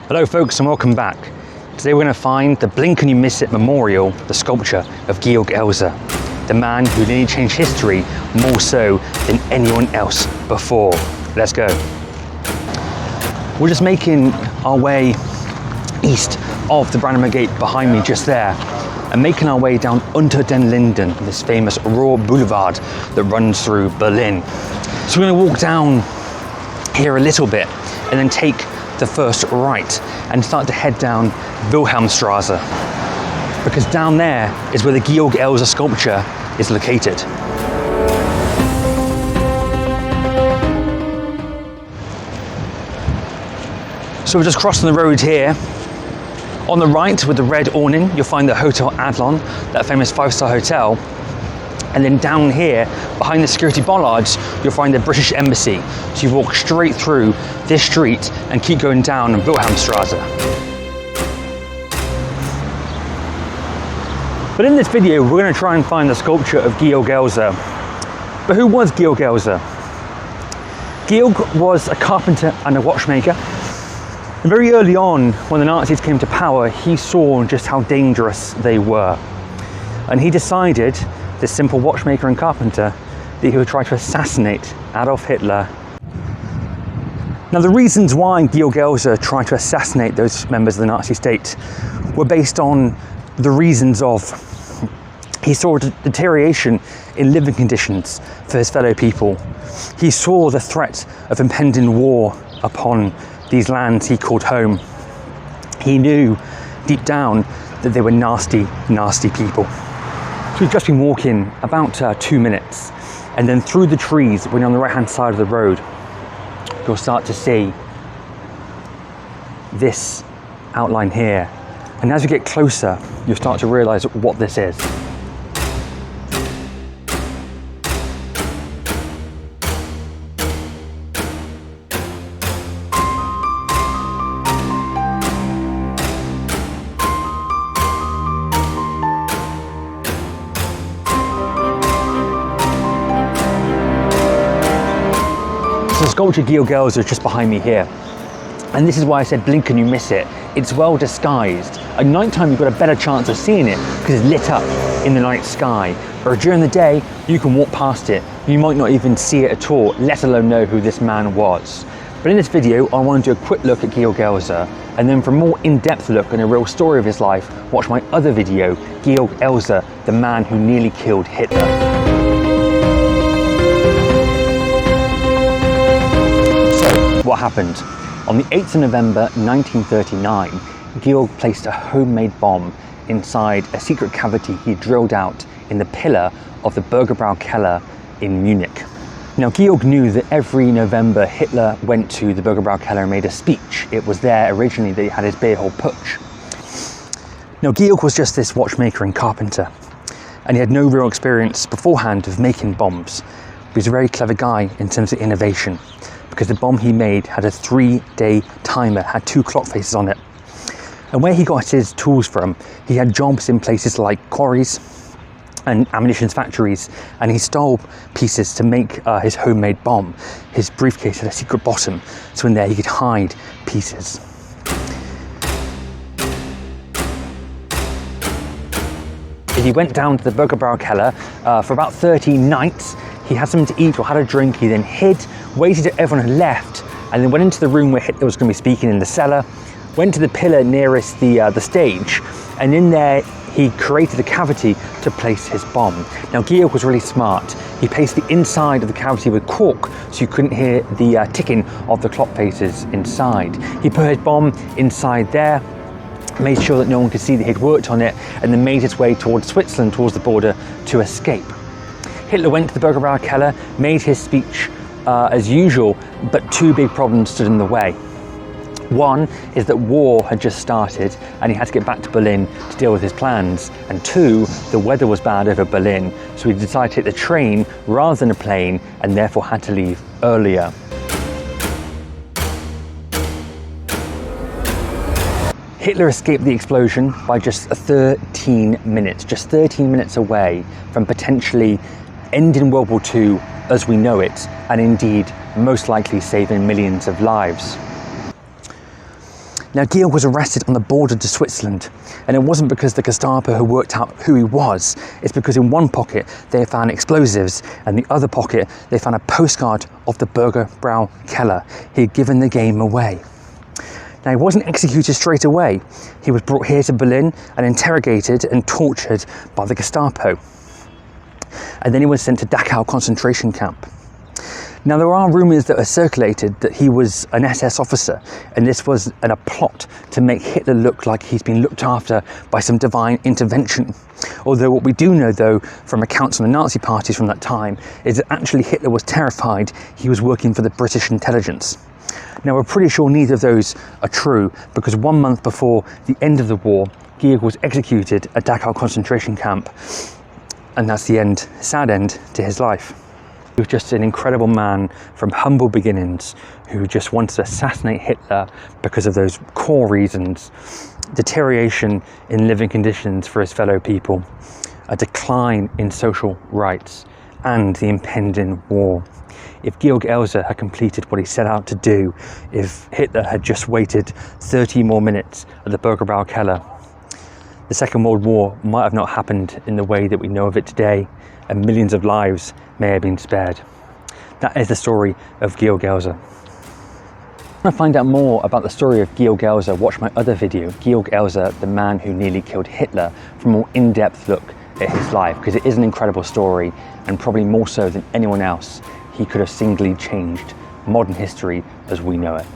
Hello folks and welcome back. Today we're going to find the Blink and You Miss It memorial, the sculpture of Georg Elser, the man who nearly changed history more so than anyone else before. Let's go. We're just making our way east of the Brandenburg Gate behind me just there, and making our way down Unter den Linden, this famous Rohr Boulevard that runs through Berlin. So we're going to walk down here a little bit and then take the first right and start to head down Wilhelmstraße, because down there is where the Georg Elser sculpture is located. So we're just crossing the road here. On the right with the red awning, you'll find the Hotel Adlon, that famous 5-star hotel. And then down here, behind the security bollards, you'll find the British Embassy. So you walk straight through this street and keep going down Wilhelmstraße. But in this video, we're going to try and find the sculpture of Georg Elser. But who was Georg Elser? Georg was a carpenter and a watchmaker. And very early on, when the Nazis came to power, he saw just how dangerous they were. And he decided, this simple watchmaker and carpenter, that he would try to assassinate Adolf Hitler. Now, the reasons why Georg Elser tried to assassinate those members of the Nazi state were based on the reasons of he saw a deterioration in living conditions for his fellow people. He saw the threat of impending war upon these lands he called home. He knew deep down that they were nasty, nasty people. So we've just been walking about 2 minutes, and then through the trees, when you're on the right hand side of the road, you'll start to see this outline here. And as you get closer, you'll start to realize what this is. So the sculpture Georg Elser is just behind me here. And this is why I said blink and you miss it. It's well disguised. At night time you've got a better chance of seeing it because it's lit up in the night sky. Or during the day, you can walk past it. You might not even see it at all, let alone know who this man was. But in this video, I want to do a quick look at Georg Elser, and then for a more in-depth look and a real story of his life, watch my other video, Georg Elser, the man who nearly killed Hitler. What happened? On the 8th of November 1939, Georg placed a homemade bomb inside a secret cavity he drilled out in the pillar of the Bürgerbräu Keller in Munich. Now, Georg knew that every November Hitler went to the Bürgerbräu Keller and made a speech. It was there originally that he had his beer hall putsch. Now, Georg was just this watchmaker and carpenter, and he had no real experience beforehand of making bombs. But he was a very clever guy in terms of innovation, because the bomb he made had a 3-day timer, had 2 clock faces on it. And where he got his tools from, he had jobs in places like quarries and ammunition factories, and he stole pieces to make his homemade bomb. His briefcase had a secret bottom, so in there he could hide pieces. He went down to the Bürgerbräu Keller for about 30 nights. He had something to eat or had a drink. He then hid, waited till everyone had left, and then went into the room where Hitler was going to be speaking in the cellar, went to the pillar nearest the stage, and in there he created a cavity to place his bomb. Now, Georg was really smart. He placed the inside of the cavity with cork so you couldn't hear the ticking of the clock faces inside. He put his bomb inside there, made sure that no one could see that he'd worked on it, and then made his way towards Switzerland, towards the border, to escape. Hitler went to the Bürgerbräu Keller, made his speech as usual, but 2 big problems stood in the way. One is that war had just started and he had to get back to Berlin to deal with his plans. And 2, the weather was bad over Berlin, so he decided to take the train rather than a plane, and therefore had to leave earlier. Hitler escaped the explosion by just 13 minutes, just 13 minutes away from potentially ending World War II as we know it, and indeed most likely saving millions of lives. Now, Georg was arrested on the border to Switzerland, and it wasn't because the Gestapo had worked out who he was. It's because in one pocket they found explosives, and the other pocket they found a postcard of the Burgerbrau Keller. He had given the game away. Now, he wasn't executed straight away. He was brought here to Berlin and interrogated and tortured by the Gestapo. And then he was sent to Dachau concentration camp. Now, there are rumours that are circulated that he was an SS officer, and this was a plot to make Hitler look like he's been looked after by some divine intervention. Although what we do know, though, from accounts from the Nazi parties from that time, is that actually Hitler was terrified he was working for the British intelligence. Now, we're pretty sure neither of those are true, because 1 month before the end of the war, Georg was executed at Dachau concentration camp, and that's the end, sad end to his life. He was just an incredible man from humble beginnings who just wanted to assassinate Hitler because of those core reasons: deterioration in living conditions for his fellow people, a decline in social rights, and the impending war. If Georg Elser had completed what he set out to do, if Hitler had just waited 30 more minutes at the Burgerbrau Keller, the Second World War might have not happened in the way that we know of it today, and millions of lives may have been spared. That is the story of Georg Elser. If you want to find out more about the story of Georg Elser, watch my other video, Georg Elser, the man who nearly killed Hitler, for a more in-depth look at his life, because it is an incredible story, and probably more so than anyone else, he could have singly changed modern history as we know it.